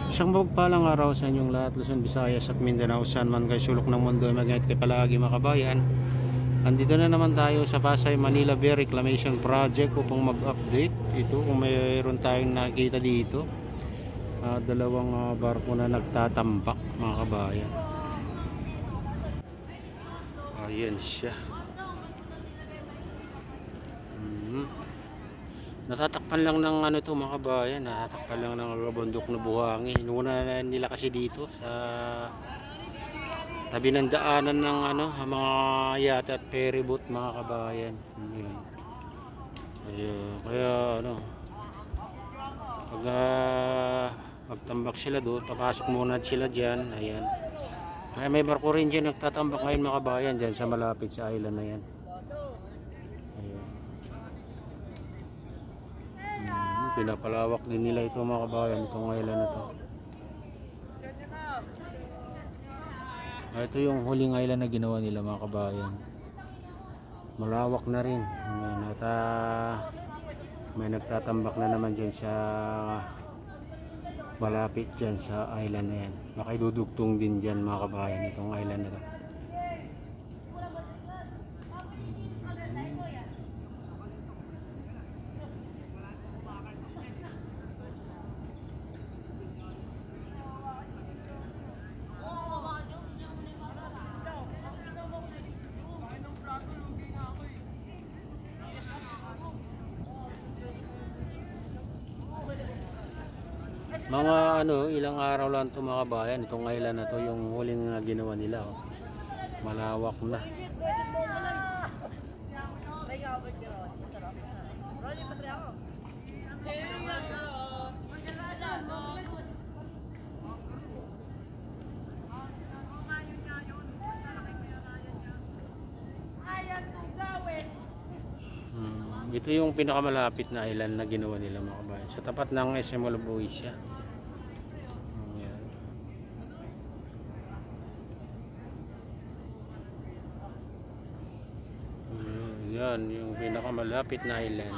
Isang mapagpalang araw sa inyong lahat, Luzon, Visayas at Mindanao, saan man kayo sulok ng mundo ay mag-ingat kayo palagi mga kabayan. Andito na naman tayo sa Pasay Manila Bay Reclamation Project upang mag-update ito kung mayroon tayong nakita dito. Dalawang barko na nagtatambak mga kabayan. Ayan siya. Natatakpan lang ng ano to mga kabayan, natatakpan lang ng bundok na buhangin. Inuna na nila kasi dito sa tabi ng daanan ng ano, mga yate at ferry boat mga kabayan. Ayun. Kaya ano, pag magtambak sila doon, papasok muna sila dyan. Ayan. Kaya may barko rin dyan nagtatambak ngayon mga kabayan dyan sa malapit sa island na yan. Pinapalawak din nila ito mga kabayan, itong island na to. Ito yung huling island na ginawa nila mga kabayan. Malawak na rin. At may nagtatambak na naman dyan sa malapit dyan sa island na yan. Nakaidudugtong din dyan mga kabayan itong island na to. Mga ano, ilang araw lang ito mga kabayan, itong island na to, yung huling ginawa nila. Oh. Malawak na. Ito yung pinakamalapit na island na ginawa nila mga kabayan. Sa tapat ng SM Malabuisa. Yan yung pinakamalapit na island.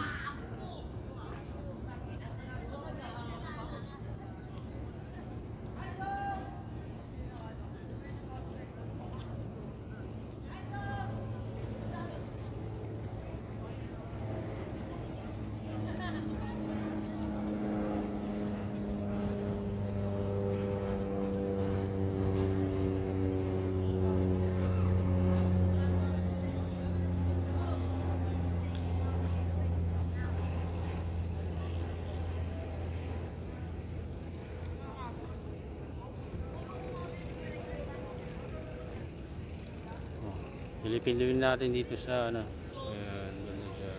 Pilipin natin dito sa ano. Ayan, ganda siya.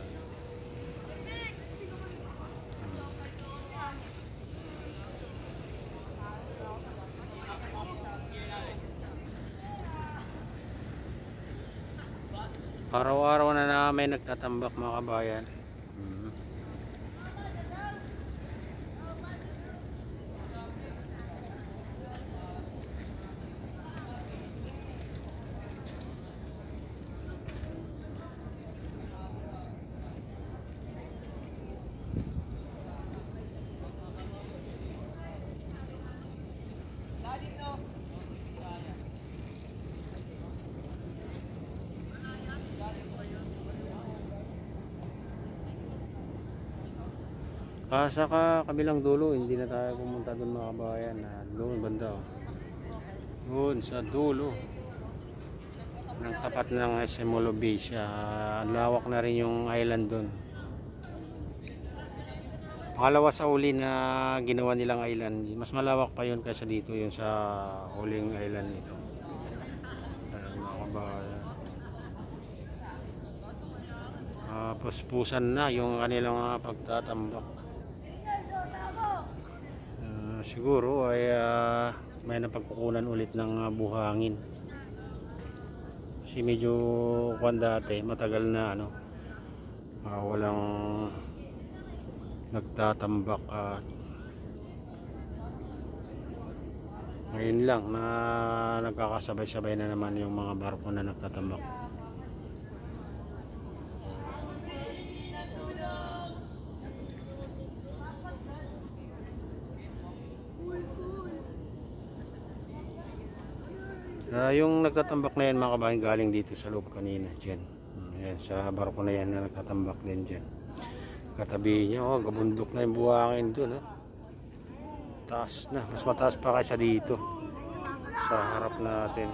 Araw-araw na may nagtatambak mga kabayan. Sa kabilang dulo, hindi na tayo pumunta doon mga kabayan. Doon banda. Doon sa dulo. Ng tapat ng SM Malabuisa. Lawak na rin yung island doon. Pangalawa sa uli na ginawa nilang island. Mas malawak pa yun kaysa dito yung sa huling island nito. Mga kabayan. Puspusan na yung kanilang pagtatambak. Siguro ay may napagkukunan ulit ng buhangin kasi medyo kuwan dati, matagal na ano, walang nagtatambak at ngayon lang na nagkakasabay-sabay na naman yung mga barko na nagtatambak. Yung nagtatambak na yan mga kabayan galing dito sa loob kanina dyan. Ayan, sa barko na yan na nagtatambak din dyan. Katabi niya, oh, gabundok na yung buhangin dun. Oh. Taas na, mas mataas pa kaysa dito sa harap natin.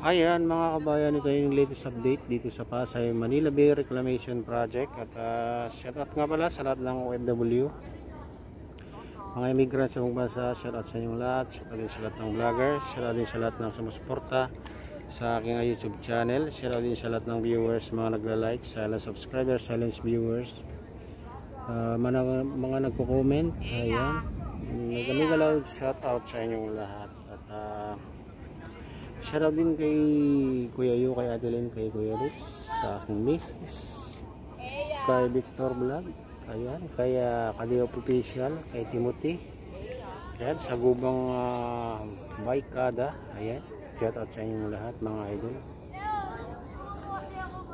Ayan mga kabayan, ito yung latest update dito sa Pasay Manila Bay Reclamation Project. At shoutout nga pala sa lahat ng OFW, mga immigrants sa buong bansa. Shoutout sa inyong lahat, shoutout din sa lahat ng vloggers, shoutout din sa lahat ng sumusuporta sa aking YouTube channel, shoutout din sa lahat ng viewers, mga nagla-like, silent subscribers, silent viewers, mga nagko-comment. Ayan, nagamigalawag shoutout sa inyong lahat. At shoutout din kay Kuya Yu, kay Adeline, kay Kuya Rich, sa aking misis, kay Victor Vlog, ayan, kay Kaleo Official, kay Timothy, ayan, sa Gubang Baykada, ayan, shoutout sa inyong lahat mga idol.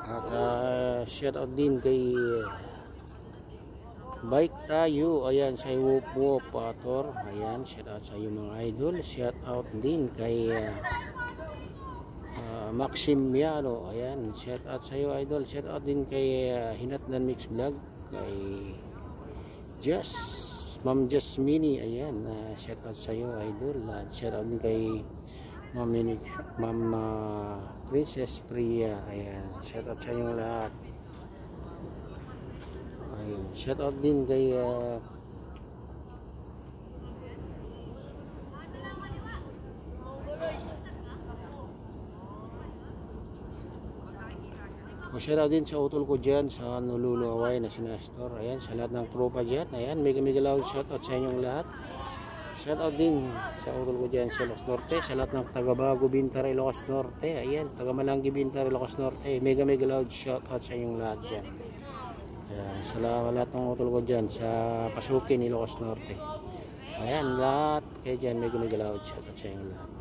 At shoutout din kay Bike Tayo, ayan, sa Wop Wop Pator, ayan, shoutout sa iyo mga idol. Shoutout din kay Maximiano, ayan, shout out sa iyo idol. Shout out din kay Hinatnan Mix Vlog, kay Ma'am Jasmine, ayan, shout out sa iyo idol. Shout out din kay Ma'am Princess Priya, ayan, shout out sa inyo lahat. Ayan, shout out din kay shoutout din sa utol ko dyan sa nululuaway na si Nestor, ayan, sa lahat ng tropa dyan, ayan, mega loud shoutout sa inyong lahat. Shoutout din sa utol ko dyan sa Ilocos Norte, sa lahat ng taga Bago Bintar Ilocos Norte, ayan, taga Malanggi Bintar Ilocos Norte, mega loud shoutout sa inyong lahat dyan. Ayan, sa lahat ng utol ko dyan sa Pasukin Ilocos Norte, ayan, lahat kayo dyan, mega loud shoutout sa inyong lahat.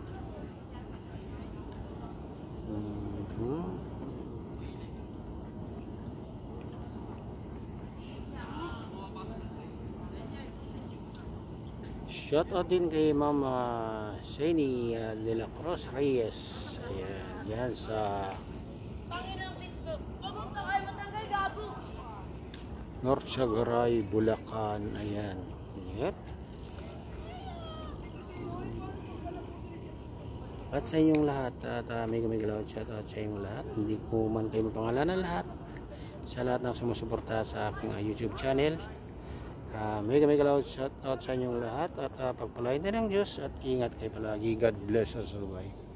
Shoutout din kay Ma'am Shani de la Cruz Reyes, ayan, yan sa North Sagaray, Bulacan, ayan, yep. At sa inyong lahat, at mega loud shoutout sa inyong lahat, hindi ko man kayo mapangalanan lahat, sa lahat ng sumusuporta sa aking YouTube channel. Mega mega loud shout out sa inyong lahat at pagpalain din ng Diyos at ingat kayo palagi. God bless us all. Bye.